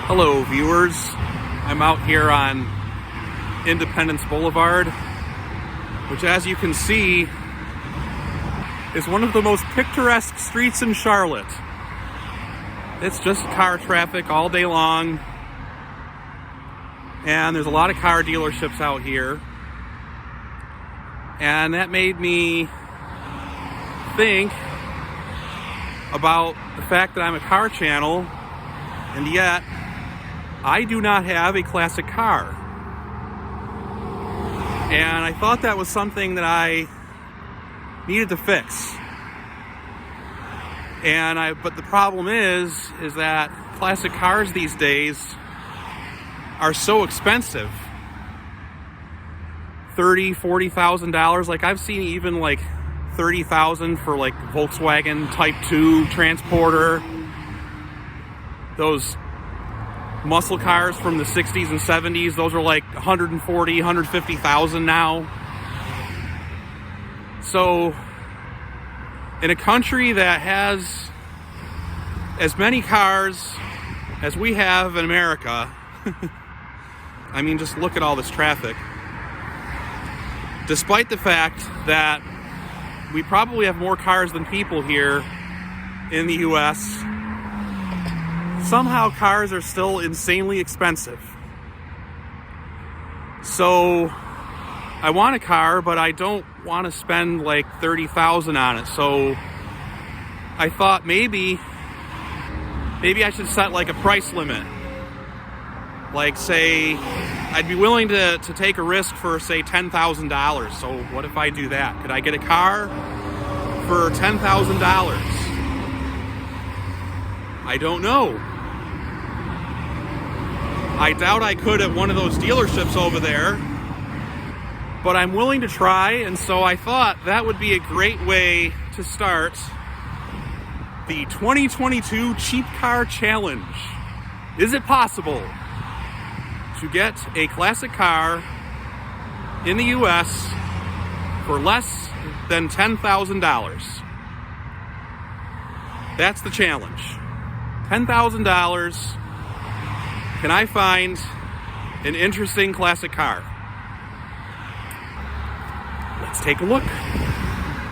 Hello viewers, I'm out here on Independence Boulevard, which as you can see is one of the most picturesque streets in Charlotte. It's just car traffic all day long, and there's a lot of car dealerships out here, and that made me think about the fact that I'm a car channel, and yet I do not have a classic car. And I thought that was something that I needed to fix. But the problem is that classic cars these days are so expensive. $30,000, $40,000. Like I've seen even like $30,000 for like Volkswagen Type 2 Transporter. Those muscle cars from the 60s and 70s, those are like $140,000, $150,000 now. So in a country that has as many cars as we have in America, I mean, just look at all this traffic. Despite the fact that we probably have more cars than people here in the US, somehow cars are still insanely expensive. So I want a car, but I don't want to spend like $30,000 on it. So I thought maybe I should set like a price limit. Like say, I'd be willing to take a risk for say $10,000. So what if I do that? Could I get a car for $10,000? I don't know. I doubt I could at one of those dealerships over there, but I'm willing to try, and so I thought that would be a great way to start the 2022 Cheap Car Challenge. Is it possible to get a classic car in the US for less than $10,000? That's the challenge. $10,000. Can I find an interesting classic car? Let's take a look.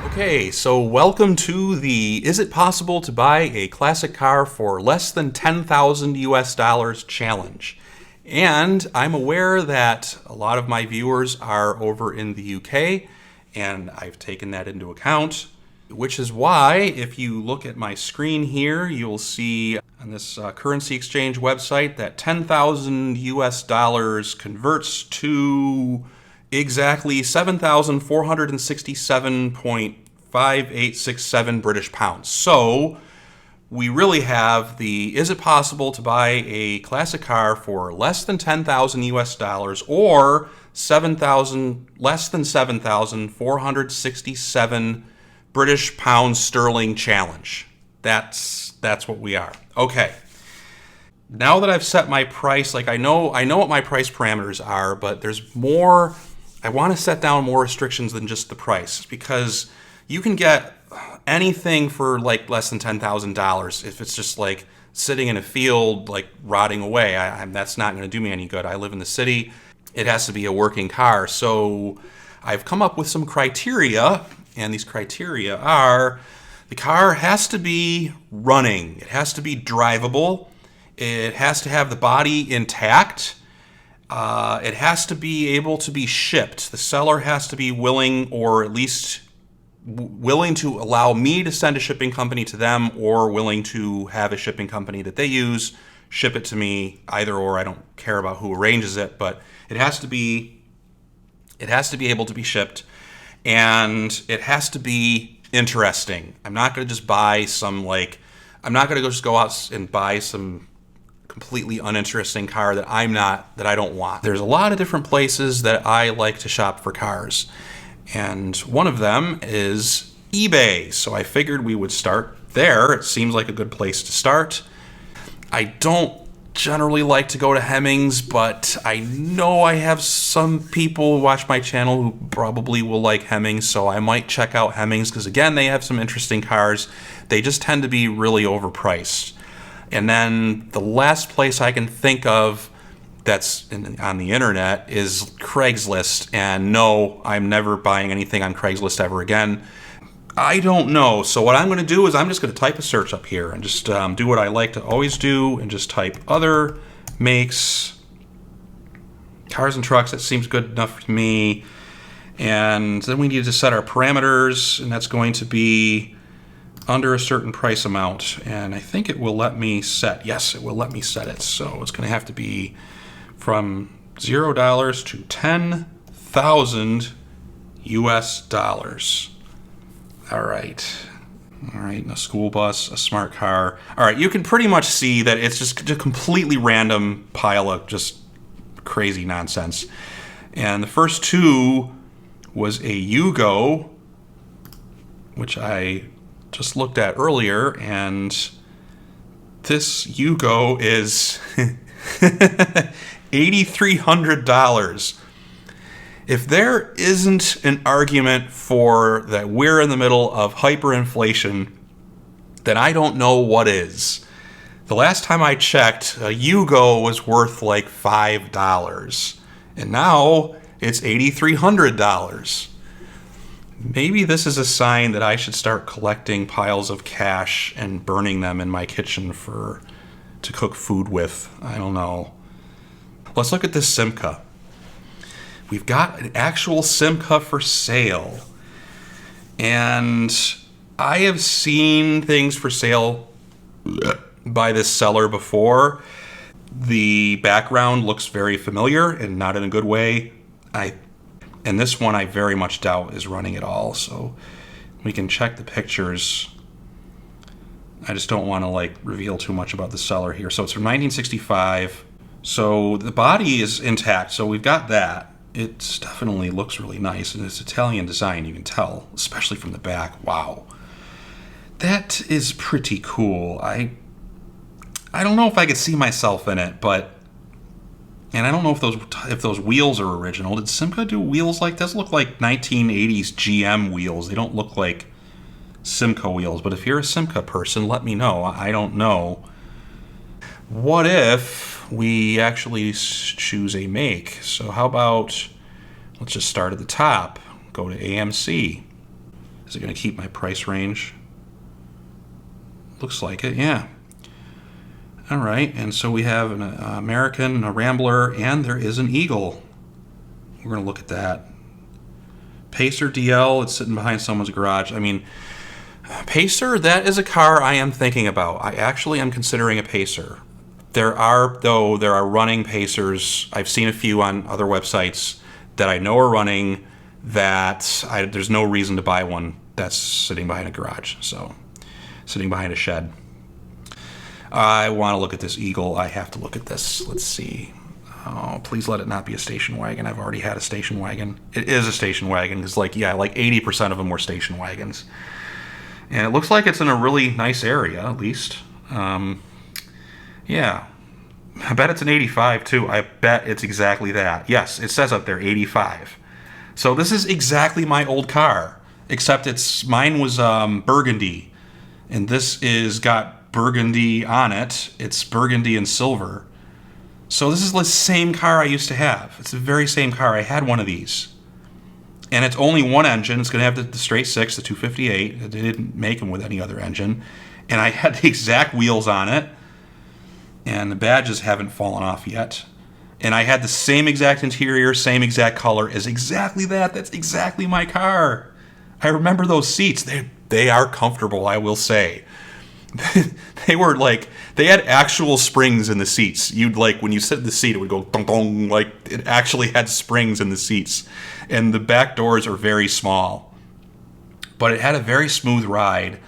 Okay, so welcome to the Is It Possible to Buy a Classic Car for Less Than $10,000 challenge. And I'm aware that a lot of my viewers are over in the UK, and I've taken that into account, which is why if you look at my screen here, you'll see on this currency exchange website that $10,000 converts to exactly 7,467.5867 British pounds. So we really have the Is It Possible to Buy a Classic Car for less than $10,000 or less than 7,467 British pounds sterling challenge. That's what we are. Okay. Now that I've set my price, like I know what my price parameters are, but there's more. I want to set down more restrictions than just the price, because you can get anything for like less than $10,000 if it's just like sitting in a field like rotting away. That's not going to do me any good. I live in the city. It has to be a working car. So I've come up with some criteria, and these criteria are: the car has to be running. It has to be drivable. It has to have the body intact. It has to be able to be shipped. The seller has to be willing, or at least willing to allow me to send a shipping company to them, or willing to have a shipping company that they use ship it to me. Either or, I don't care about who arranges it, but it has to be able to be shipped, and it has to be interesting. I'm not going to just buy some I'm not going to just go out and buy some completely uninteresting car that I don't want. There's a lot of different places that I like to shop for cars, and one of them is eBay. So I figured we would start there. It seems like a good place to start. I don't generally like to go to Hemmings, but I know I have some people who watch my channel who probably will like Hemmings, so I might check out Hemmings, because again, they have some interesting cars. They just tend to be really overpriced. And then the last place I can think of that's on the internet is Craigslist. And no, I'm never buying anything on Craigslist ever again. I don't know. So what I'm going to do is I'm just going to type a search up here and just do what I like to always do and just type other makes, cars and trucks. That seems good enough to me. And then we need to set our parameters, and that's going to be under a certain price amount. And I think it will let me set, yes, it will let me set it. So it's going to have to be from $0 to 10,000 US dollars. All right, and a school bus, a smart car. All right, you can pretty much see that it's just a completely random pile of just crazy nonsense. And the first two was a Yugo, which I just looked at earlier, and this Yugo is $8,300. If there isn't an argument for that we're in the middle of hyperinflation, then I don't know what is. The last time I checked, a Yugo was worth like $5, and now it's $8,300. Maybe this is a sign that I should start collecting piles of cash and burning them in my kitchen to cook food with. I don't know. Let's look at this Simca. We've got an actual Simca for sale. And I have seen things for sale by this seller before. The background looks very familiar and not in a good way. And this one I very much doubt is running at all. So we can check the pictures. I just don't want to reveal too much about the seller here. So it's from 1965. So the body is intact. So we've got that. It definitely looks really nice, and it's Italian design, you can tell, especially from the back. Wow. That is pretty cool. I don't know if I could see myself in it, and I don't know if those wheels are original. Did Simca do wheels like this? Look like 1980s GM wheels. They don't look like Simca wheels, but if you're a Simca person, let me know. I don't know. What if we actually choose a make? So how about, let's just start at the top, go to AMC. Is it going to keep my price range? Looks like it, yeah. All right, and so we have an American, a Rambler, and there is an Eagle. We're going to look at that. Pacer DL, it's sitting behind someone's garage. I mean, Pacer, that is a car I am thinking about. I actually am considering a Pacer. There are running Pacers. I've seen a few on other websites that I know are running that there's no reason to buy one that's sitting behind a garage, so sitting behind a shed. I want to look at this Eagle. I have to look at this. Let's see. Oh, please let it not be a station wagon. I've already had a station wagon. It is a station wagon because, 80% of them were station wagons. And it looks like it's in a really nice area, at least. Yeah. I bet it's an 85, too. I bet it's exactly that. Yes, it says up there, 85. So this is exactly my old car, except mine was burgundy. And this is got burgundy on it. It's burgundy and silver. So this is the same car I used to have. It's the very same car. I had one of these. And it's only one engine. It's going to have the straight six, the 258. They didn't make them with any other engine. And I had the exact wheels on it. And the badges haven't fallen off yet. And I had the same exact interior, same exact color as exactly that. That's exactly my car. I remember those seats. They are comfortable, I will say. They had actual springs in the seats. When you sit in the seat, it would go dong dong, it actually had springs in the seats. And the back doors are very small. But it had a very smooth ride.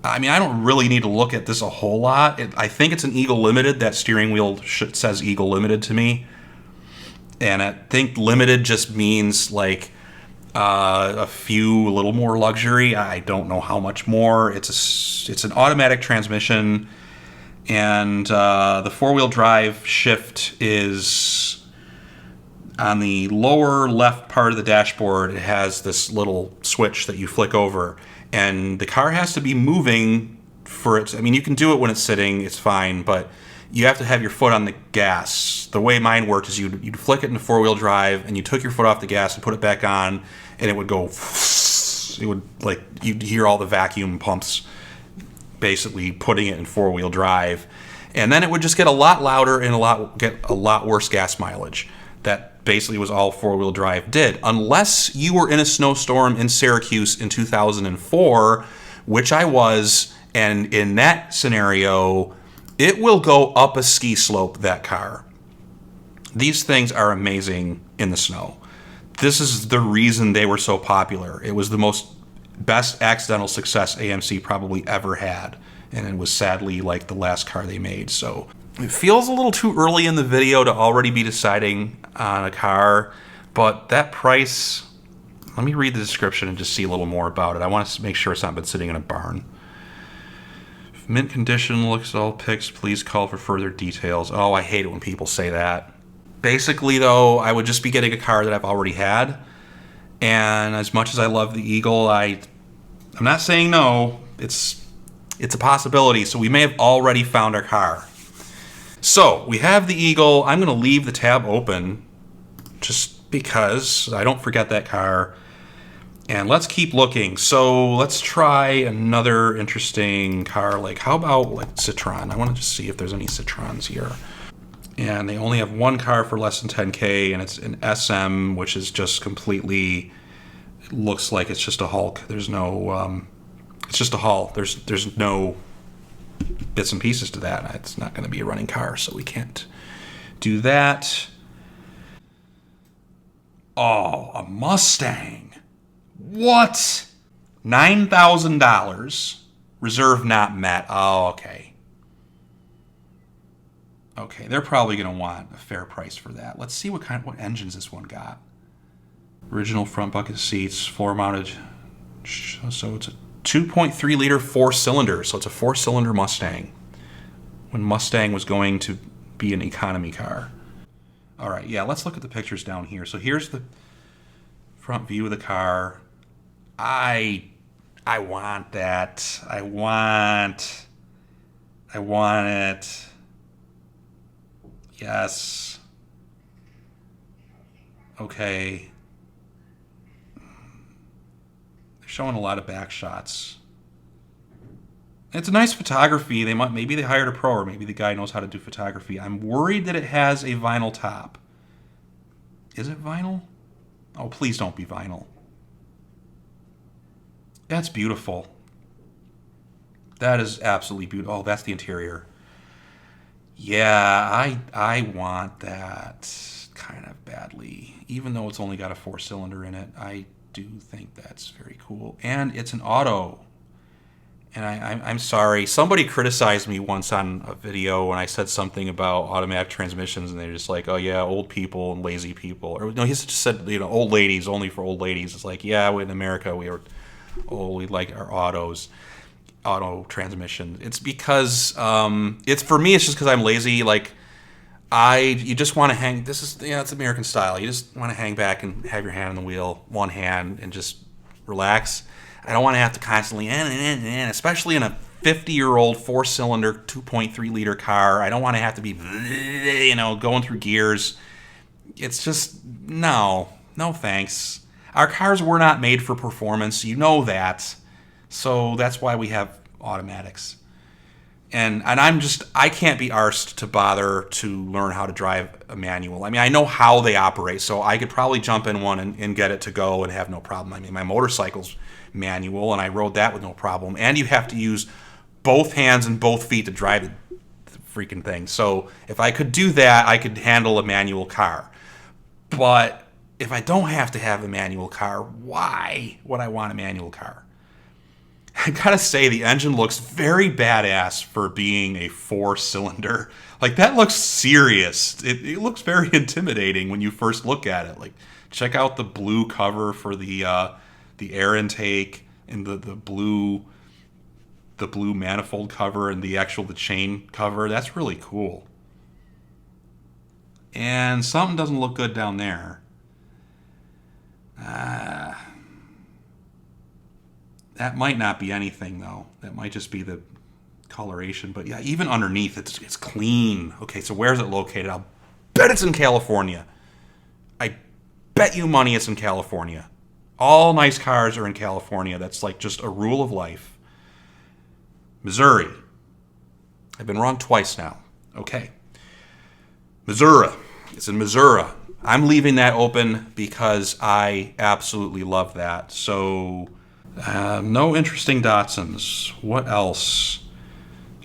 I mean, I don't really need to look at this a whole lot. I think it's an Eagle Limited. That steering wheel says Eagle Limited to me. And I think Limited just means a little more luxury. I don't know how much more. It's an automatic transmission. And the four-wheel drive shift is on the lower left part of the dashboard. It has this little switch that you flick over. And the car has to be moving for it. I mean, you can do it when it's sitting, it's fine, but you have to have your foot on the gas. The way mine worked is you'd flick it into four-wheel drive, and you took your foot off the gas and put it back on, and it would go. It would, like, you'd hear all the vacuum pumps basically putting it in four-wheel drive, and then it would just get a lot louder and get a lot worse gas mileage. That basically was all four-wheel drive did, unless you were in a snowstorm in Syracuse in 2004, which I was, and in that scenario, it will go up a ski slope, that car. These things are amazing in the snow. This is the reason they were so popular. It was the best accidental success AMC probably ever had, and it was sadly like the last car they made. So it feels a little too early in the video to already be deciding on a car, but that price, let me read the description and just see a little more about it. I want to make sure it's not been sitting in a barn. If mint condition, looks all pics, please call for further details. Oh, I hate it when people say that. Basically, though, I would just be getting a car that I've already had. And as much as I love the Eagle, I'm not saying no. It's a possibility. So we may have already found our car. So we have the Eagle. I'm going to leave the tab open just because I don't forget that car. And let's keep looking. So let's try another interesting car. Like, how about like Citroen? I want to just see if there's any Citroens here. And they only have one car for less than 10K, and it's an SM, which is just completely, it looks like it's just a Hulk. There's no, it's just a hull. There's no bits and pieces to that. It's not going to be a running car, so we can't do that. Oh, a Mustang. What? $9,000. Reserve not met. Oh, okay. Okay, they're probably going to want a fair price for that. Let's see what engines this one got. Original front bucket seats, floor mounted. So it's a 2.3 liter 4-cylinder. So it's a 4-cylinder Mustang. When Mustang was going to be an economy car. All right, yeah, let's look at the pictures down here. So here's the front view of the car. I want that. I want it. Yes. Okay. They're showing a lot of back shots. It's a nice photography. Maybe they hired a pro, or maybe the guy knows how to do photography. I'm worried that it has a vinyl top. Is it vinyl? Oh, please don't be vinyl. That's beautiful. That is absolutely beautiful. Oh, that's the interior. Yeah, I want that kind of badly. Even though it's only got a 4-cylinder in it, I do think that's very cool. And it's an auto. And I'm sorry. Somebody criticized me once on a video when I said something about automatic transmissions, and they're just like, oh, yeah, old people and lazy people. Or no, he just said, old ladies, only for old ladies. It's like, yeah, in America, we like our auto transmission. It's because it's for me. It's just because I'm lazy. Like you just want to hang. It's American style. You just want to hang back and have your hand on the wheel, one hand, and just relax. I don't want to have to constantly, especially in a 50-year-old 4-cylinder 2.3 liter car. I don't want to have to be, going through gears. It's just no thanks. Our cars were not made for performance. You know that. So that's why we have automatics. And I can't be arsed to bother to learn how to drive a manual. I mean, I know how they operate, so I could probably jump in one and get it to go and have no problem. I mean, my motorcycle's manual, and I rode that with no problem. And you have to use both hands and both feet to drive the freaking thing. So if I could do that, I could handle a manual car. But if I don't have to have a manual car, why would I want a manual car? I gotta say, the engine looks very badass for being a 4-cylinder. Like, that looks serious. It looks very intimidating when you first look at it. Like, check out the blue cover for the air intake, and the blue manifold cover, and the chain cover. That's really cool. And something doesn't look good down there. That might not be anything, though. That might just be the coloration, but yeah, even underneath it's clean. Okay, so where's it located? I'll bet it's in California. I bet you money it's in California. All nice cars are in California. That's like just a rule of life. Missouri. I've been wrong twice now. Okay. Missouri. It's in Missouri. I'm leaving that open because I absolutely love that. So, no interesting Datsuns. What else?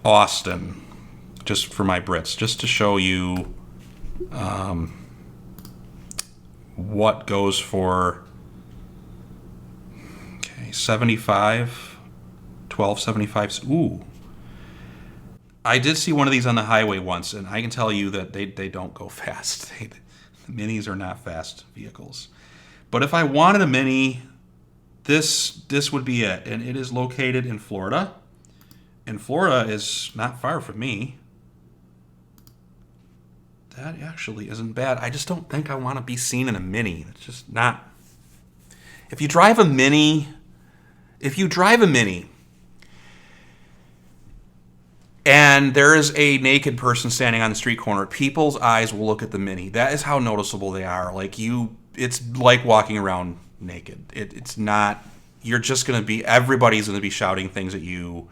Austin. Just for my Brits. Just to show you what goes for... Okay, 75. 1275. Ooh. I did see one of these on the highway once, and I can tell you that they don't go fast. The minis are not fast vehicles. But if I wanted a mini, this would be it. And it is located in Florida. And Florida is not far from me. That actually isn't bad. I just don't think I want to be seen in a mini. It's just not... If you drive a mini... and there is a naked person standing on the street corner, people's eyes will look at the Mini. That is how noticeable they are. Like it's like walking around naked. It's not, you're just going to be, everybody's going to be shouting things at you.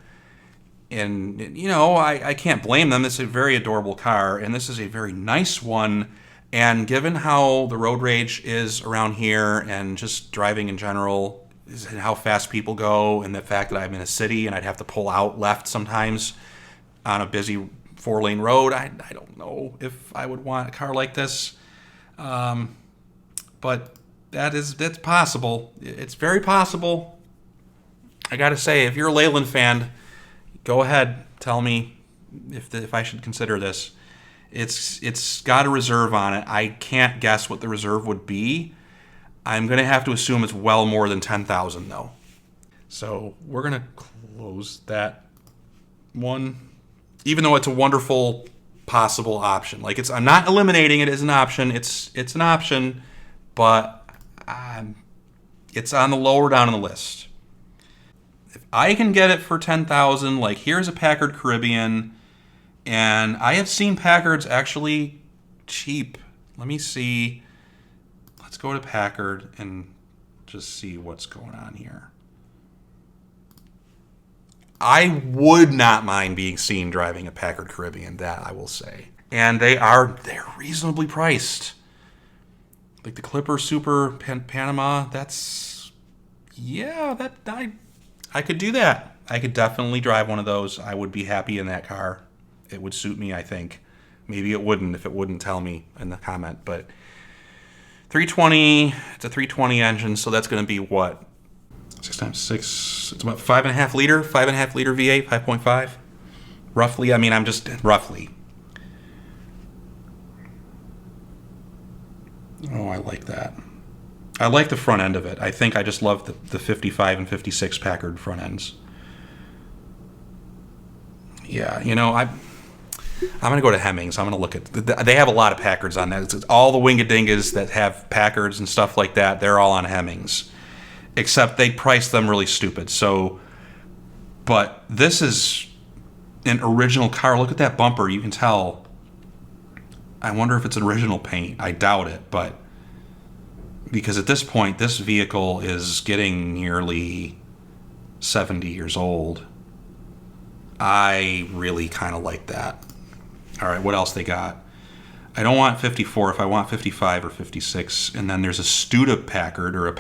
And, I can't blame them. It's a very adorable car, and this is a very nice one. And given how the road rage is around here and just driving in general, and how fast people go, and the fact that I'm in a city and I'd have to pull out left sometimes on a busy 4-lane road, I don't know if I would want a car like this. But that's possible. It's very possible. I gotta say, if you're a Leyland fan, go ahead, tell me if I should consider this. It's got a reserve on it. I can't guess what the reserve would be. I'm gonna have to assume it's well more than 10,000 though. So we're gonna close that one. Even though it's a wonderful possible option. Like I'm not eliminating it as an option. It's an option, but it's on the lower down on the list. If I can get it for 10,000, like here's a Packard Caribbean, and I have seen Packards actually cheap. Let me see. Let's go to Packard and just see what's going on here. I would not mind being seen driving a Packard Caribbean, that I will say. And they're reasonably priced. Like the Clipper Super Panama, I could do that. I could definitely drive one of those. I would be happy in that car. It would suit me, I think. Maybe it wouldn't if it wouldn't tell me in the comment, but 320, it's a 320 engine, so that's going to be what? 6 times 6, it's about 5.5 liter V8, 5.5. Roughly, I'm just roughly. Oh, I like that. I like the front end of it. I think I just love the 55 and 56 Packard front ends. Yeah, I'm going to go to Hemmings. I'm going to look at... They have a lot of Packards on that. It's all the Wingadingas that have Packards and stuff like that, they're all on Hemmings. Except they price them really stupid. So, but this is an original car. Look at that bumper. You can tell. I wonder if it's original paint. I doubt it, but because at this point, this vehicle is getting nearly 70 years old. I really kind of like that. All right, what else they got? I don't want 54. If I want 55 or 56, and then there's a Cuda Packard or a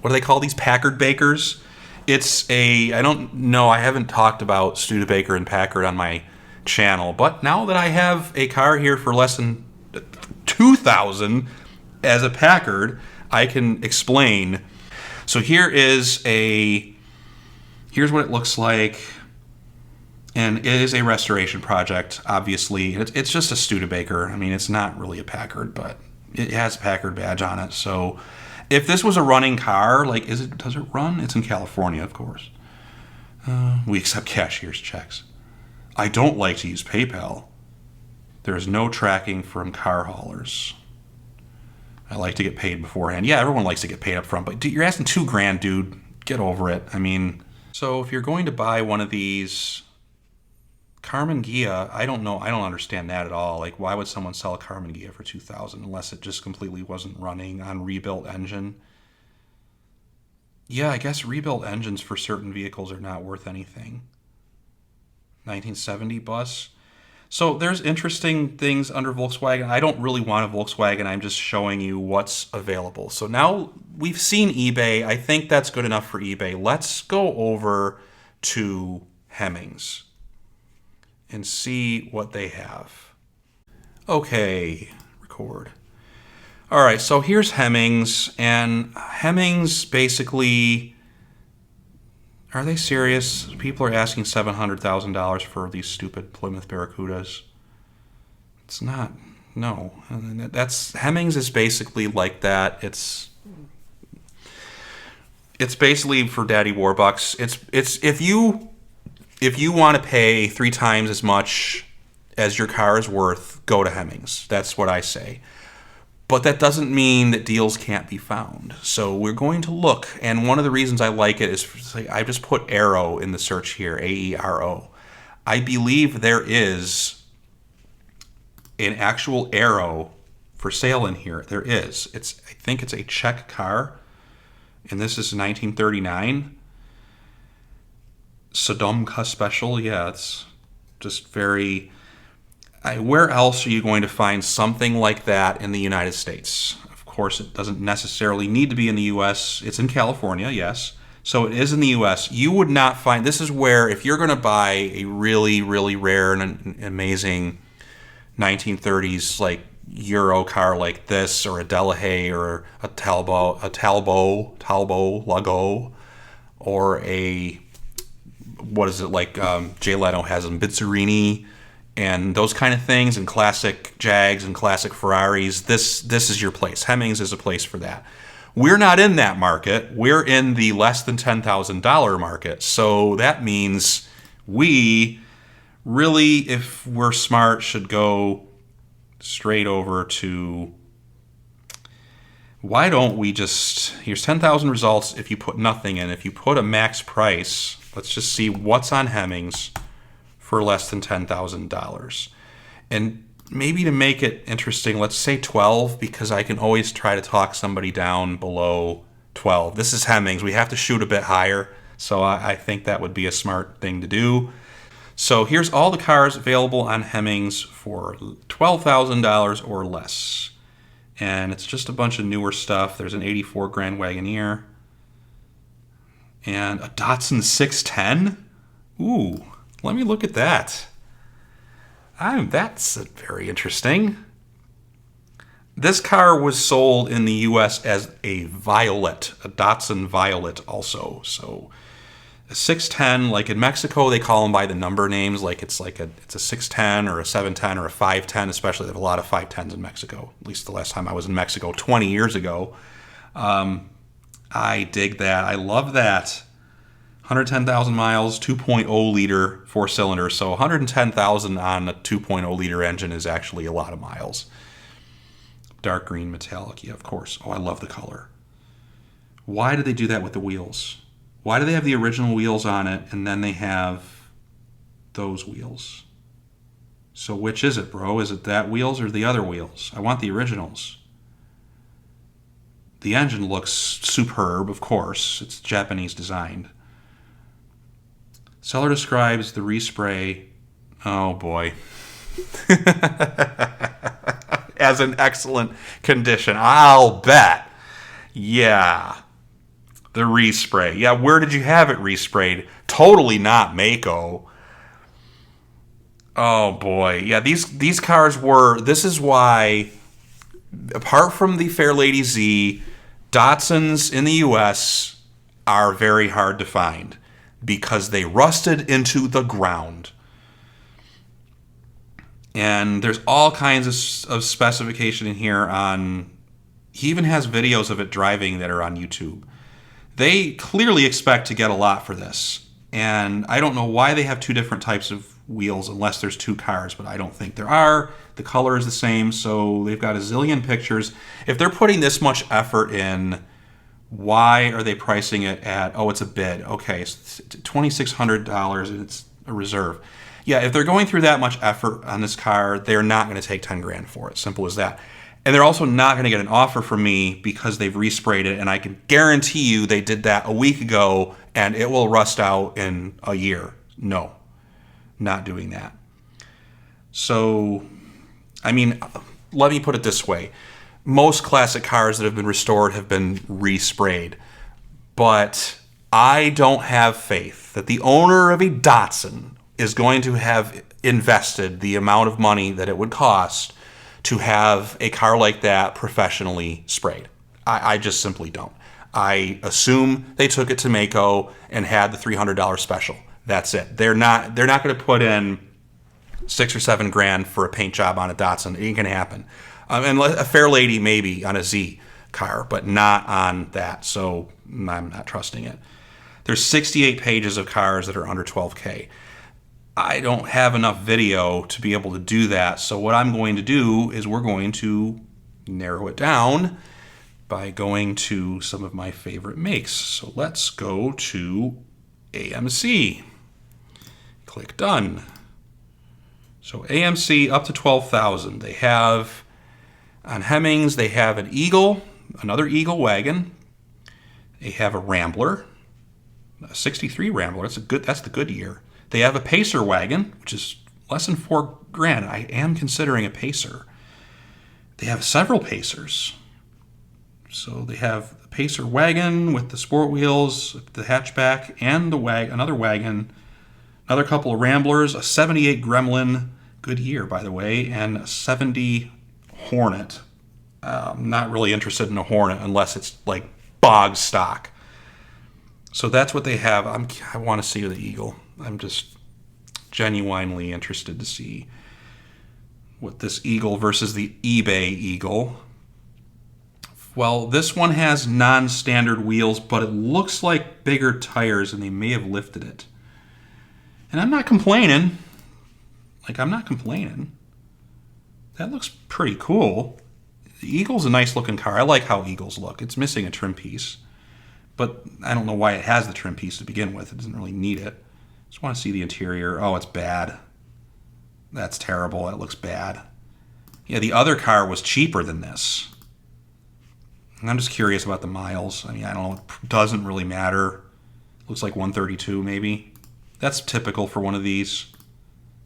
what do they call these Packard-Bakers? I don't know. I haven't talked about Studebaker and Packard on my channel, but now that I have a car here for less than 2,000 as a Packard, I can explain. So here's what it looks like. And it is a restoration project, obviously. It's just a Studebaker. It's not really a Packard, but it has a Packard badge on it. So if this was a running car, does it run? It's in California, of course. We accept cashier's checks. I don't like to use PayPal. There is no tracking from car haulers. I like to get paid beforehand. Yeah, everyone likes to get paid up front, but you're asking $2,000, dude. Get over it. So if you're going to buy one of these, Karmann Ghia, I don't know. I don't understand that at all. Like, why would someone sell a Karmann Ghia for 2,000 unless it just completely wasn't running on rebuilt engine? Yeah, I guess rebuilt engines for certain vehicles are not worth anything. 1970 bus. So there's interesting things under Volkswagen. I don't really want a Volkswagen. I'm just showing you what's available. So now we've seen eBay. I think that's good enough for eBay. Let's go over to Hemmings and see what they have. Okay, record. All right, so here's Hemmings, and Hemmings basically, are they serious? People are asking $700,000 for these stupid Plymouth Barracudas. It's not. No, that's Hemmings is basically like that. It's basically for Daddy Warbucks. It's if you want to pay 3 times as much as your car is worth, go to Hemmings. That's what I say. But that doesn't mean that deals can't be found. So we're going to look, and one of the reasons I like it is I just put Aero in the search here, AERO. I believe there is an actual Aero for sale in here. There is. I think it's a Czech car, and this is 1939. Sodomka Special, yeah, it's just very... where else are you going to find something like that in the United States? Of course, it doesn't necessarily need to be in the U.S. It's in California, yes. So it is in the U.S. You would not find... This is where, if you're going to buy a really, really rare and amazing 1930s like Euro car like this, or a Delahaye, or a Talbot Lago, or a... what is it, like Jay Leno has in Bizzarini, and those kind of things, and classic Jags and classic Ferraris, this is your place. Hemmings is a place for that. We're not in that market. We're in the less than $10,000 market. So that means we really, if we're smart, should go straight over to... Why don't we just... Here's 10,000 results if you put nothing in. If you put a max price, let's just see what's on Hemmings for less than $10,000. And maybe to make it interesting, let's say 12, because I can always try to talk somebody down below 12. This is Hemmings. We have to shoot a bit higher, so I think that would be a smart thing to do. So here's all the cars available on Hemmings for $12,000 or less. And it's just a bunch of newer stuff. There's an 84 Grand Wagoneer. And a Datsun 610? Ooh. Let me look at that. That's very interesting. This car was sold in the U.S. as a Violet, a Datsun Violet also. So a 610, like in Mexico, they call them by the number names. Like it's a 610 or a 710 or a 510, especially they have a lot of 510s in Mexico. At least the last time I was in Mexico 20 years ago. I dig that. I love that. 110,000 miles, 2.0 liter, 4-cylinder. So 110,000 on a 2.0 liter engine is actually a lot of miles. Dark green metallic, yeah, of course. Oh, I love the color. Why did they do that with the wheels? Why do they have the original wheels on it and then they have those wheels? So which is it, bro? Is it that wheels or the other wheels? I want the originals. The engine looks superb, of course. It's Japanese designed. Seller describes the respray, oh boy, as an excellent condition. I'll bet. Yeah. The respray. Yeah, where did you have it resprayed? Totally not Mako. Oh boy. Yeah, these cars were... This is why, apart from the Fairlady Z, Datsuns in the U.S. are very hard to find, because they rusted into the ground. And there's all kinds of specification in here on... He even has videos of it driving that are on YouTube. They clearly expect to get a lot for this. And I don't know why they have 2 different types of wheels unless there's 2 cars, but I don't think there are. The color is the same, so they've got a zillion pictures. If they're putting this much effort in, why are they pricing it at, oh, it's a bid. Okay, so it's $2,600 and it's a reserve. Yeah, if they're going through that much effort on this car, they're not going to take 10 grand for it. Simple as that. And they're also not going to get an offer from me because they've resprayed it, and I can guarantee you they did that a week ago and it will rust out in a year. No, not doing that. So, I mean, let me put it this way. Most classic cars that have been restored have been resprayed, but I don't have faith that the owner of a Datsun is going to have invested the amount of money that it would cost to have a car like that professionally sprayed. I just simply don't. I assume they took it to Mako and had the $300 special. That's it. They're not going to put in $6 or $7 grand for a paint job on a Datsun. It ain't going to happen. And a fair lady maybe on a Z car, but not on that. So I'm not trusting it. There's 68 pages of cars that are under 12K. I don't have enough video to be able to do that. So what I'm going to do is we're going to narrow it down by going to some of my favorite makes. So let's go to AMC. Click done. So AMC up to 12,000. They have on Hemmings, they have an Eagle, another Eagle wagon. They have a Rambler, a 63 Rambler. That's the good year. They have a Pacer wagon, which is less than $4 grand. I am considering a Pacer. They have several Pacers. So they have the Pacer wagon with the sport wheels, the hatchback, and another wagon. Another couple of Ramblers, a 78 Gremlin, good year by the way, and a 70 Hornet. I'm not really interested in a Hornet unless it's like bog stock. So that's what they have. I want to see the Eagle. I'm just genuinely interested to see what this Eagle versus the eBay Eagle. Well, this one has non-standard wheels, but it looks like bigger tires, and they may have lifted it. And I'm not complaining. I'm not complaining. That looks pretty cool. The Eagle's a nice looking car. I like how Eagles look. It's missing a trim piece. But I don't know why it has the trim piece to begin with. It doesn't really need it. Just want to see the interior. Oh, it's bad. That's terrible. That looks bad. Yeah, the other car was cheaper than this. And I'm just curious about the miles. I mean, I don't know. It doesn't really matter. Looks like 132 maybe. That's typical for one of these.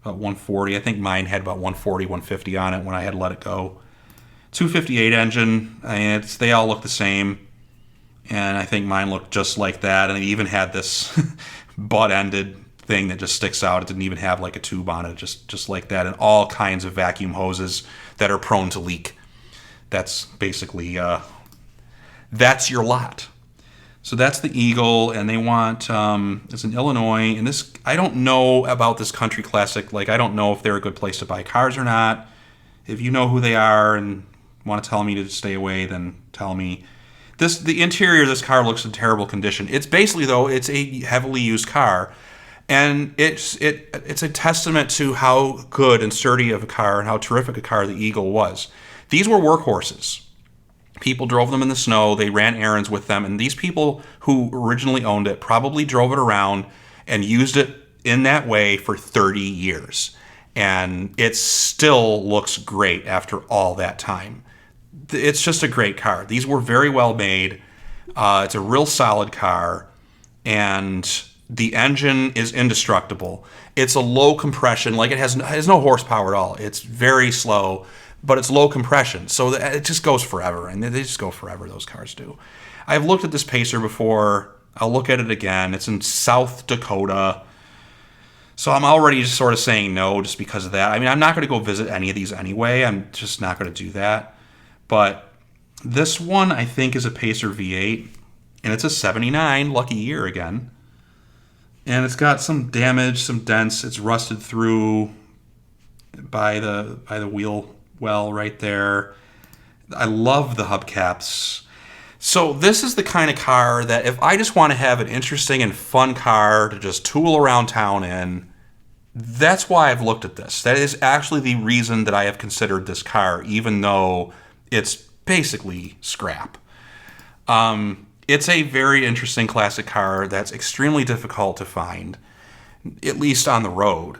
About 140. I think mine had about 140, 150 on it when I had to let it go. 258 engine. I mean, they all look the same. And I think mine looked just like that. And it even had this butt-ended thing that just sticks out. It didn't even have like a tube on it, just like that. And all kinds of vacuum hoses that are prone to leak. That's basically, that's your lot. So that's the Eagle, and they want, it's in Illinois. And this, I don't know about this country classic. I don't know if they're a good place to buy cars or not. If you know who they are and want to tell me to stay away, then tell me. The interior of this car looks in terrible condition. It's basically, though, it's a heavily used car. And it's a testament to how good and sturdy of a car and how terrific a car the Eagle was. These were workhorses. People drove them in the snow. They ran errands with them. And these people who originally owned it probably drove it around and used it in that way for 30 years. And it still looks great after all that time. It's just a great car. These were very well made. It's a real solid car. And the engine is indestructible. It's a low compression. It has no horsepower at all. It's very slow. But it's low compression, so it just goes forever, and they just go forever, those cars do. I've looked at this Pacer before. I'll look at it again. It's in South Dakota, so I'm already just sort of saying no just because of that. I mean, I'm not going to go visit any of these anyway. I'm just not going to do that. But this one, I think, is a Pacer V8, and it's a 79, lucky year again. And it's got some damage, some dents. It's rusted through by the wheel well right there. I love the hubcaps. So this is the kind of car that if I just want to have an interesting and fun car to just tool around town in, that's why I've looked at this. That is actually the reason that I have considered this car, even though it's basically scrap. It's a very interesting classic car that's extremely difficult to find, at least on the road.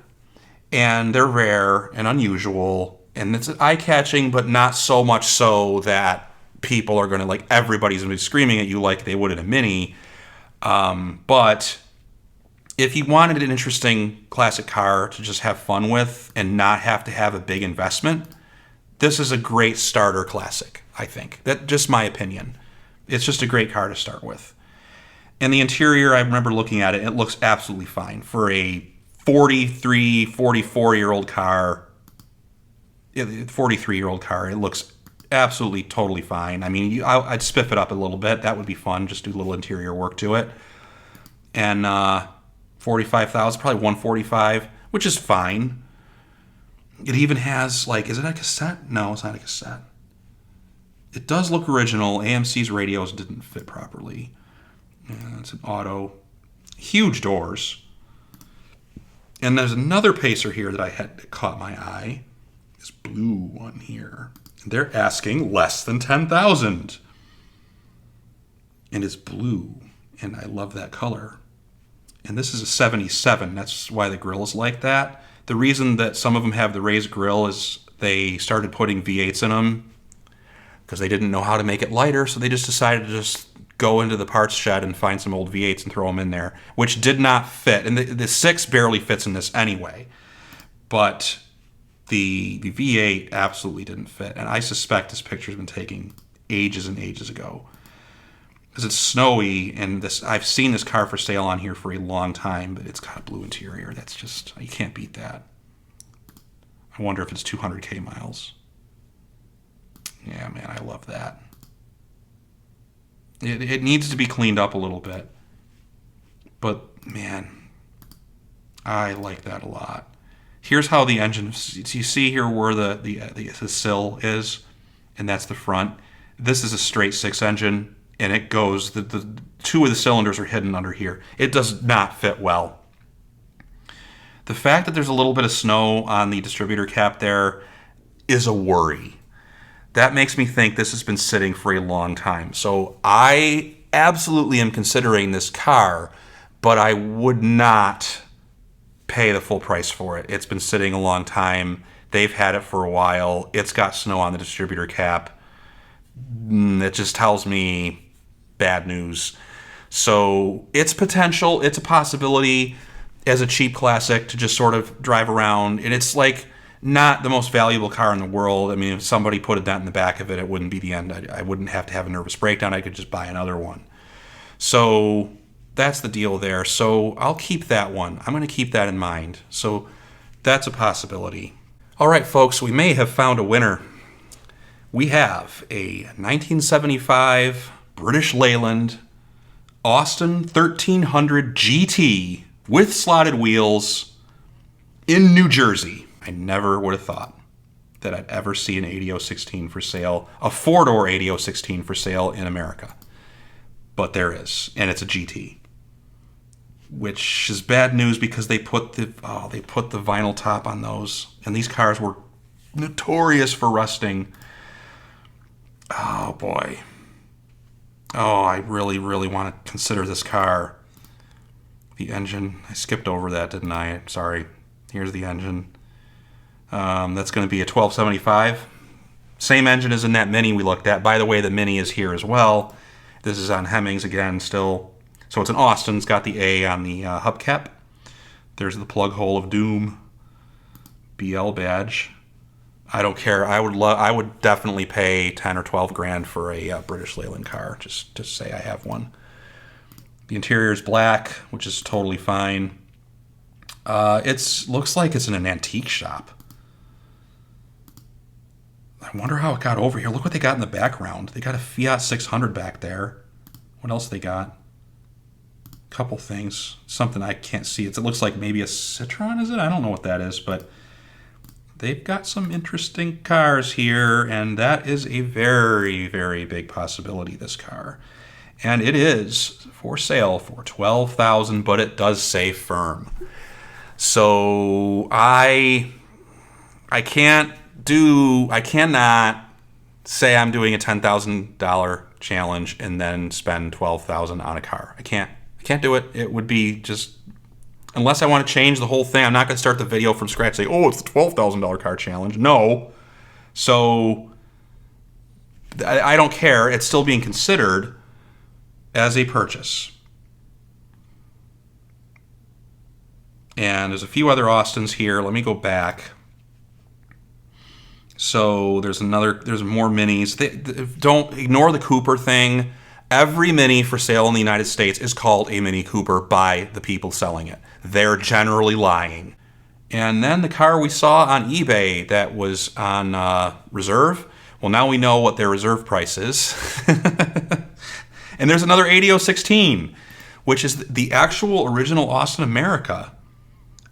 and they're rare and unusual, and it's eye-catching, but not so much so that people are going to, like, everybody's going to be screaming at you like they would in a Mini. But if you wanted an interesting classic car to just have fun with and not have to have a big investment, this is a great starter classic, I think. That's just my opinion. It's just a great car to start with. And the interior, I remember looking at it, it looks absolutely fine. For a 43, 44-year-old car, 43-year-old car, it looks absolutely totally fine. I mean, I'd spiff it up a little bit. That would be fun. Just do a little interior work to it. And 45,000, probably 145, which is fine. It even has, like, is it a cassette? No, it's not a cassette. It does look original. AMC's radios didn't fit properly. And it's an auto. Huge doors. And there's another Pacer here that caught my eye. This blue one here. They're asking less than $10,000. And it's blue. And I love that color. And this is a 77. That's why the grill is like that. The reason that some of them have the raised grill is they started putting V8s in them because they didn't know how to make it lighter. So they just decided to just go into the parts shed and find some old V8s and throw them in there, which did not fit. And the 6 barely fits in this anyway. But the V8 absolutely didn't fit. And I suspect this picture's been taken ages and ages ago. Because it's snowy, and I've seen this car for sale on here for a long time, but it's got a blue interior. That's just, you can't beat that. I wonder if it's 200K miles. Yeah, man, I love that. It needs to be cleaned up a little bit. But, man, I like that a lot. Here's how the engine, you see here where the sill is, and that's the front. This is a straight 6 engine. And it goes, the 2 of the cylinders are hidden under here. It does not fit well. The fact that there's a little bit of snow on the distributor cap there is a worry. That makes me think this has been sitting for a long time. So I absolutely am considering this car, but I would not pay the full price for it. It's been sitting a long time. They've had it for a while. It's got snow on the distributor cap. It just tells me bad news. So it's potential, it's a possibility as a cheap classic to just sort of drive around. And it's like not the most valuable car in the world. I mean, if somebody put a dent in the back of it, it wouldn't be the end. I wouldn't have to have a nervous breakdown. I could just buy another one. So that's the deal there. So I'll keep that one. I'm going to keep that in mind. So that's a possibility. All right, folks, we may have found a winner. We have a 1975 British Leyland Austin 1300 GT with slotted wheels in New Jersey. I never would have thought that I'd ever see an 8016 for sale, a 4-door 8016 for sale in America. But there is, and it's a GT, which is bad news because they put the vinyl top on those, and these cars were notorious for rusting. Oh boy. Oh, I really, really want to consider this car. The engine, I skipped over that, didn't I? Sorry. Here's the engine. That's going to be a 1275. Same engine as in that Mini we looked at. By the way, the Mini is here as well. This is on Hemmings again still. So it's an Austin. It's got the A on the hubcap. There's the plug hole of doom. BL badge. I don't care. I would definitely pay 10 or 12 grand for a British Leyland car. Just to say I have one. The interior is black, which is totally fine. It looks like it's in an antique shop. I wonder how it got over here. Look what they got in the background. They got a Fiat 600 back there. What else they got? Couple things. Something I can't see. It looks like maybe a Citroen, is it? I don't know what that is, but they've got some interesting cars here, and that is a very, very big possibility, this car. And it is for sale for $12,000, but it does say firm. So I cannot say I'm doing a $10,000 challenge and then spend $12,000 on a car. I can't do it. It would be just Unless I want to change the whole thing, I'm not going to start the video from scratch and say, oh, it's the $12,000 car challenge. No. So I don't care. It's still being considered as a purchase. And there's a few other Austins here. Let me go back. So there's more Minis. Don't ignore the Cooper thing. Every Mini for sale in the United States is called a Mini Cooper by the people selling it. They're generally lying. And then the car we saw on eBay that was on reserve, well, now we know what their reserve price is. And there's another 8016, which is the actual original Austin America.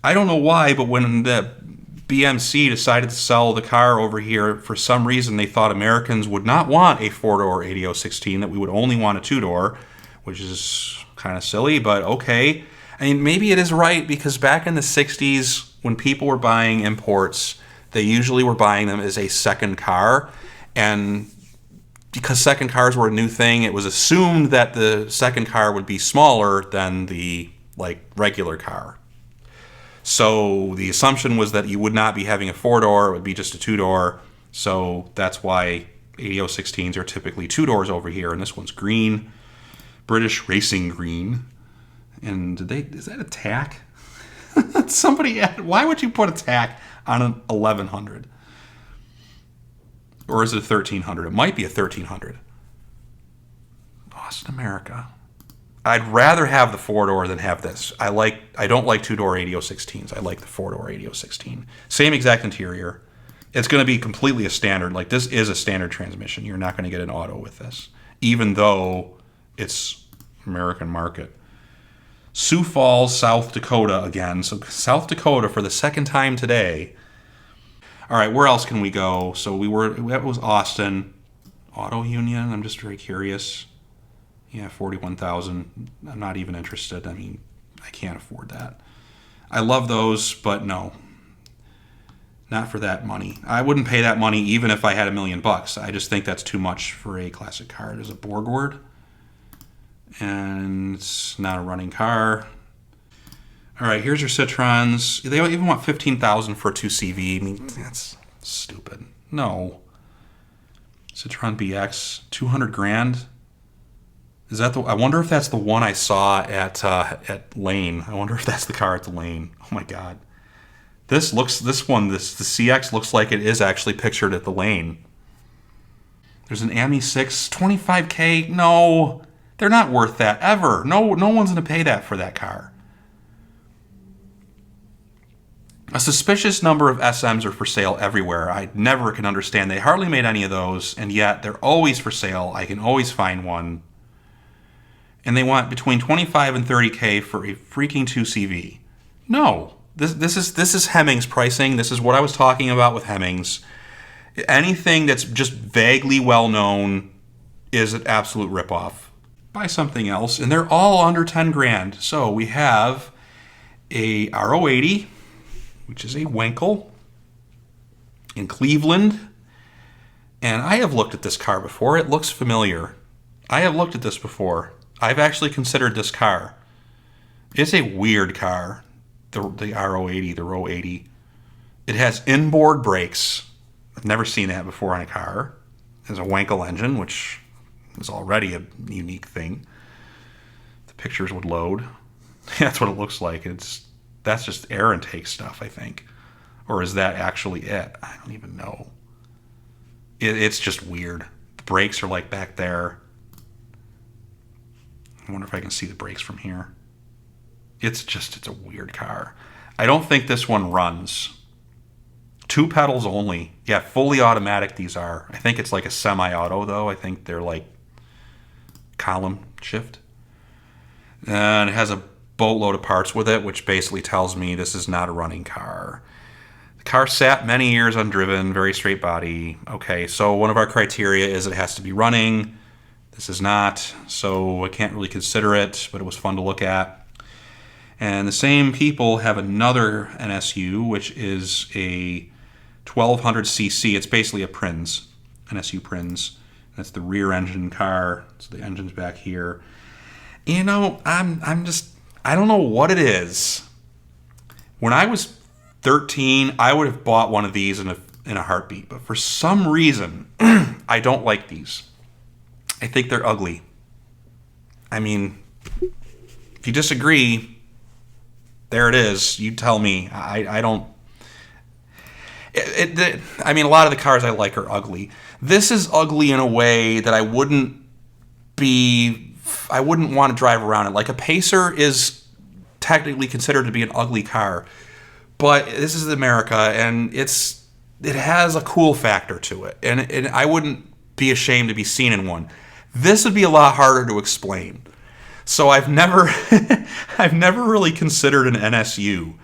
I don't know why, but when the BMC decided to sell the car over here, for some reason they thought Americans would not want a four-door 8016, that we would only want a two-door, which is kind of silly, but okay. I mean, maybe it is right, because back in the 60s, when people were buying imports, they usually were buying them as a second car, and because second cars were a new thing, it was assumed that the second car would be smaller than the regular car. So the assumption was that you would not be having a four-door, it would be just a two-door. So that's why 8016s are typically two doors over here, and this one's green, British racing green. And is that a tack? Somebody added, why would you put a tack on an 1100? Or is it a 1300? It might be a 1300. Austin America. I'd rather have the four-door than have this. I don't like two-door 8016s. I like the four-door 8016. Same exact interior. It's going to be completely a standard. Like, this is a standard transmission. You're not going to get an auto with this, even though it's American market. Sioux Falls, South Dakota again. So South Dakota for the second time today. All right, where else can we go? So that was Austin. Auto Union, I'm just very curious. Yeah, 41,000. I'm not even interested. I mean, I can't afford that. I love those, but no. Not for that money. I wouldn't pay that money even if I had $1 million. I just think that's too much for a classic car. There's a Borgward, and it's not a running car. All right, here's your Citroens. They even want $15,000 for a 2CV. I mean, that's stupid. No. Citroen BX, 200 grand. Is that I wonder if that's the one I saw at Lane. I wonder if that's the car at the Lane. Oh my God. The CX looks like it is actually pictured at the Lane. There's an AMI 6, 25K. No, they're not worth that ever. No one's going to pay that for that car. A suspicious number of SMs are for sale everywhere. I never can understand. They hardly made any of those, and yet they're always for sale. I can always find one. And they want between 25 and 30K for a freaking 2CV. No. This is Hemmings pricing. This is what I was talking about with Hemmings. Anything that's just vaguely well known is an absolute ripoff. Buy something else, and they're all under 10 grand. So we have a RO80, which is a Wankel in Cleveland. And I have looked at this car before. It looks familiar. I have looked at this before. I've actually considered this car. It's a weird car, the RO80, the Row 80. It has inboard brakes. I've never seen that before on a car. It has a Wankel engine, which is already a unique thing. The pictures would load. That's what it looks like. That's just air intake stuff, I think. Or is that actually it? I don't even know. It's just weird. The brakes are like back there. I wonder if I can see the brakes from here. It's a weird car. I don't think this one runs. 2 pedals only. Yeah, fully automatic these are. I think it's like a semi-auto though. I think they're like column shift. And it has a boatload of parts with it, which basically tells me this is not a running car. The car sat many years undriven, very straight body. Okay, so one of our criteria is it has to be running. This is not, so I can't really consider it, but it was fun to look at. And the same people have another NSU, which is a 1200cc. It's basically a Prins, NSU Prins. That's the rear engine car. So the engine's back here. You know, I don't know what it is, When I was 13, I would have bought one of these in a heartbeat. But for some reason, I don't like these. I think they're ugly. I mean, if you disagree, there it is. You tell me. I don't. I mean, a lot of the cars I like are ugly. This is ugly in a way that I wouldn't want to drive around in. Like a Pacer is technically considered to be an ugly car, but this is America, and it has a cool factor to it, and I wouldn't be ashamed to be seen in one. This would be a lot harder to explain. So I've never really considered an NSU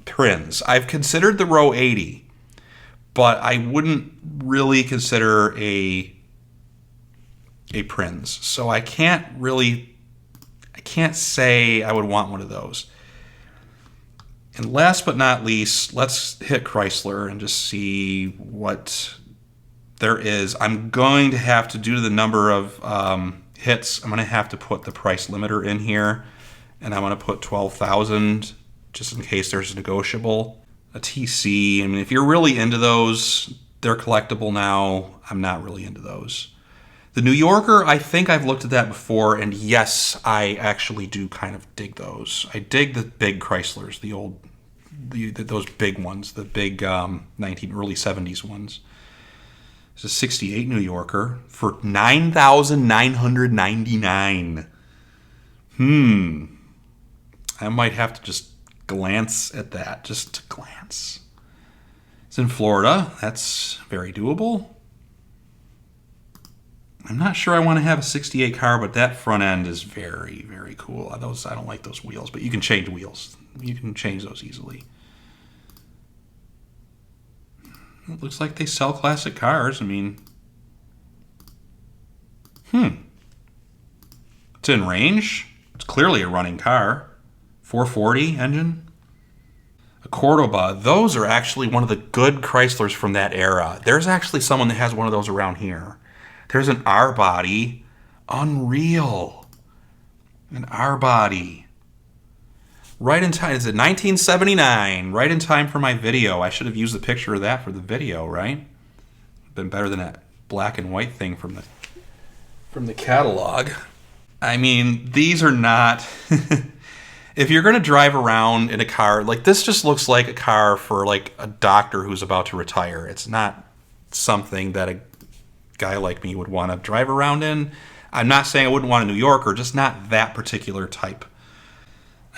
Prinz. I've considered the Row 80, but I wouldn't really consider a Prinz. So I can't say I would want one of those. And last but not least, let's hit Chrysler and just see what there is. I'm going to have to, due to the number of hits, I'm going to have to put the price limiter in here, and I'm going to put 12,000 just in case there's a negotiable. A TC, I mean, if you're really into those, they're collectible now. I'm not really into those. The New Yorker, I think I've looked at that before, and yes, I actually do kind of dig those. I dig the big Chryslers, those big ones, the big early 70s ones. It's a 68 New Yorker for $9,999. I might have to just glance at that, just to glance. It's in Florida. That's very doable. I'm not sure I want to have a 68 car, but that front end is very, very cool. I don't like those wheels, but you can change wheels. You can change those easily. It looks like they sell classic cars. I mean, it's in range. It's clearly a running car. 440 engine. A Cordoba. Those are actually one of the good Chryslers from that era. There's actually someone that has one of those around here. There's an R-body. Unreal. An R-body. Right in time. Is it 1979? Right in time for my video. I should have used the picture of that for the video, right? Been better than that black and white thing from the catalog. I mean, these are not... If you're going to drive around in a car, like this just looks like a car for like a doctor who's about to retire. It's not something that a guy like me would want to drive around in. I'm not saying I wouldn't want a New Yorker, just not that particular type.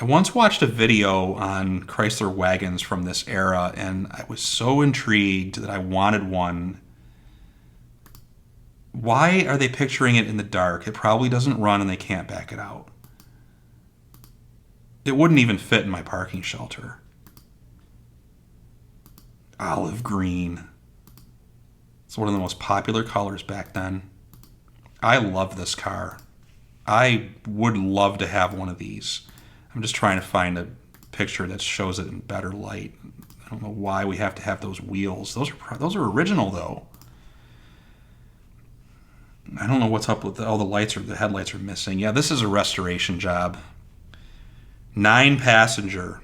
I once watched a video on Chrysler wagons from this era, and I was so intrigued that I wanted one. Why are they picturing it in the dark? It probably doesn't run and they can't back it out. It wouldn't even fit in my parking shelter. Olive green. It's one of the most popular colors back then. I love this car. I would love to have one of these. I'm just trying to find a picture that shows it in better light. I don't know why we have to have those wheels. Those are original though. I don't know what's up with the headlights are missing. Yeah, this is a restoration job. 9-passenger.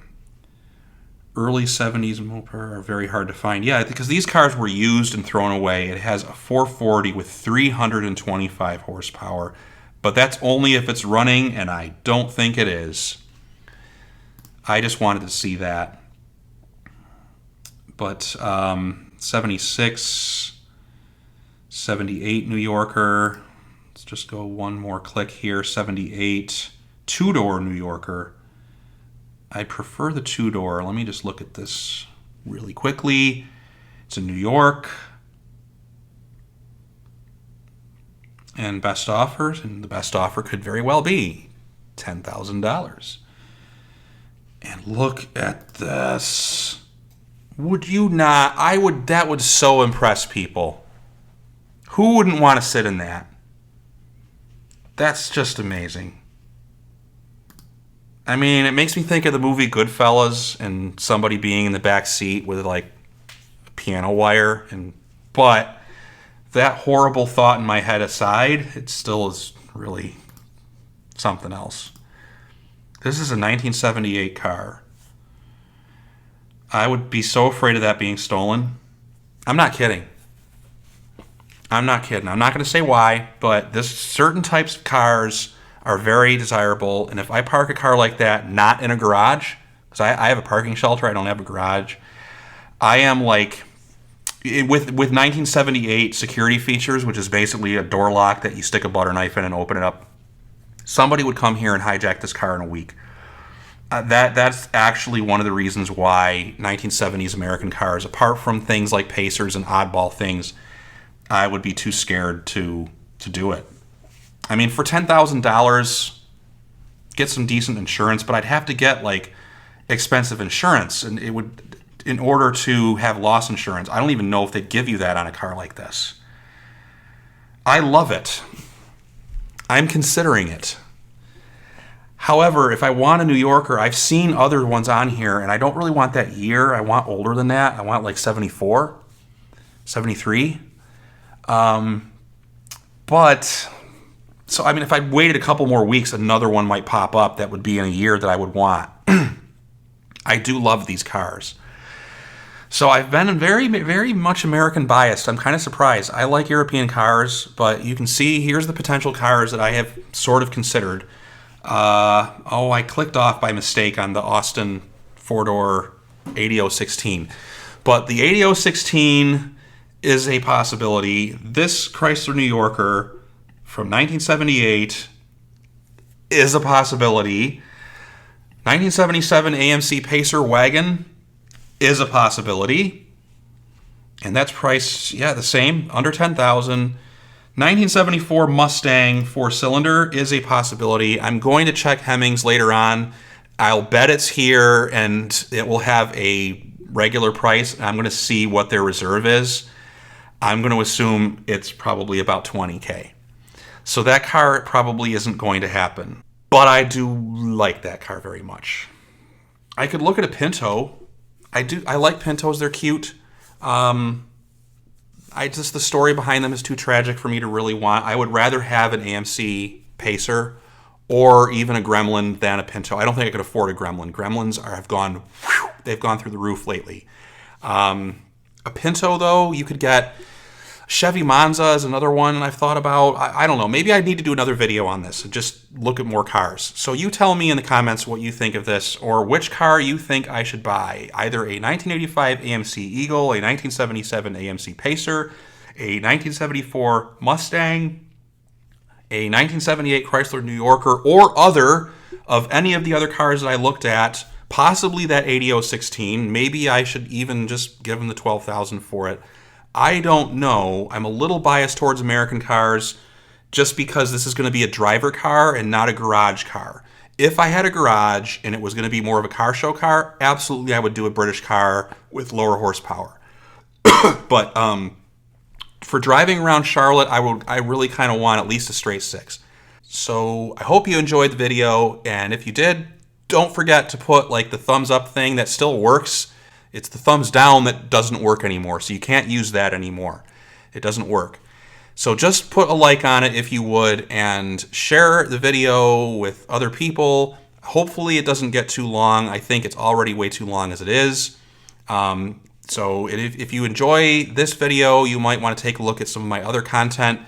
Early 70s Mopar are very hard to find. Yeah, because these cars were used and thrown away. It has a 440 with 325 horsepower, but that's only if it's running, and I don't think it is. I just wanted to see that. But 76, 78 New Yorker. Let's just go one more click here. 78, two-door New Yorker. I prefer the two-door. Let me just look at this really quickly. It's in New York. And best offers, and the best offer could very well be $10,000. And look at this. Would you not? That would so impress people. Who wouldn't want to sit in that? That's just amazing. I mean, it makes me think of the movie Goodfellas and somebody being in the back seat with like a piano wire. But that horrible thought in my head aside, it still is really something else. This is a 1978 car. I would be so afraid of that being stolen. I'm not kidding. I'm not kidding. I'm not going to say why, but this certain types of cars are very desirable. And if I park a car like that, not in a garage, because I have a parking shelter, I don't have a garage, I am like, with 1978 security features, which is basically a door lock that you stick a butter knife in and open it up, somebody would come here and hijack this car in a week. That's actually one of the reasons why 1970s American cars, apart from things like Pacers and oddball things, I would be too scared to do it. I mean, for $10,000, get some decent insurance, but I'd have to get like expensive insurance, and it would, in order to have loss insurance. I don't even know if they'd give you that on a car like this. I love it. I'm considering it. However, if I want a New Yorker, I've seen other ones on here, and I don't really want that year. I want older than that. I want like 74, 73. But, so I mean, if I waited a couple more weeks, another one might pop up that would be in a year that I would want. I do love these cars. So I've been very, very much American biased. I'm kind of surprised. I like European cars, but you can see here's the potential cars that I have sort of considered. I clicked off by mistake on the Austin four-door 8016. But the 8016 is a possibility. This Chrysler New Yorker from 1978 is a possibility. 1977 AMC Pacer wagon is a possibility. And that's priced, the same, under $10,000. 1974 Mustang 4-cylinder is a possibility. I'm going to check Hemmings later on. I'll bet it's here, and it will have a regular price. I'm going to see what their reserve is. I'm going to assume it's probably about $20,000. So that car probably isn't going to happen. But I do like that car very much. I could look at a Pinto. I like Pintos. They're cute. The story behind them is too tragic for me to really want. I would rather have an AMC Pacer or even a Gremlin than a Pinto. I don't think I could afford a Gremlin. Gremlins they've gone through the roof lately. A Pinto, though, you could get. Chevy Monza is another one I've thought about. I don't know. Maybe I need to do another video on this and just look at more cars. So you tell me in the comments what you think of this, or which car you think I should buy. Either a 1985 AMC Eagle, a 1977 AMC Pacer, a 1974 Mustang, a 1978 Chrysler New Yorker, or other of any of the other cars that I looked at. Possibly that 8016. Maybe I should even just give them the $12,000 for it. I don't know. I'm a little biased towards American cars just because this is going to be a driver car and not a garage car. If I had a garage and it was going to be more of a car show car, absolutely I would do a British car with lower horsepower. But for driving around Charlotte, I really kind of want at least a straight 6. So I hope you enjoyed the video, and if you did, don't forget to put like the thumbs up thing that still works. It's the thumbs down that doesn't work anymore, so you can't use that anymore. It doesn't work. So just put a like on it if you would, and share the video with other people. Hopefully it doesn't get too long. I think it's already way too long as it is. So if you enjoy this video, you might want to take a look at some of my other content.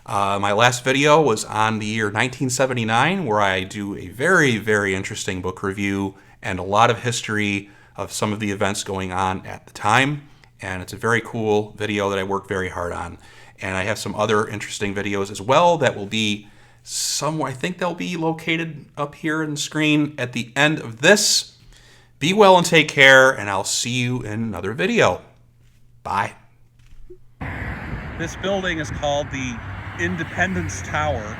My last video was on the year 1979, where I do a very, very interesting book review and a lot of history of some of the events going on at the time. And it's a very cool video that I worked very hard on. And I have some other interesting videos as well that will be somewhere. I think they'll be located up here in the screen at the end of this. Be well and take care, and I'll see you in another video. Bye. This building is called the Independence Tower.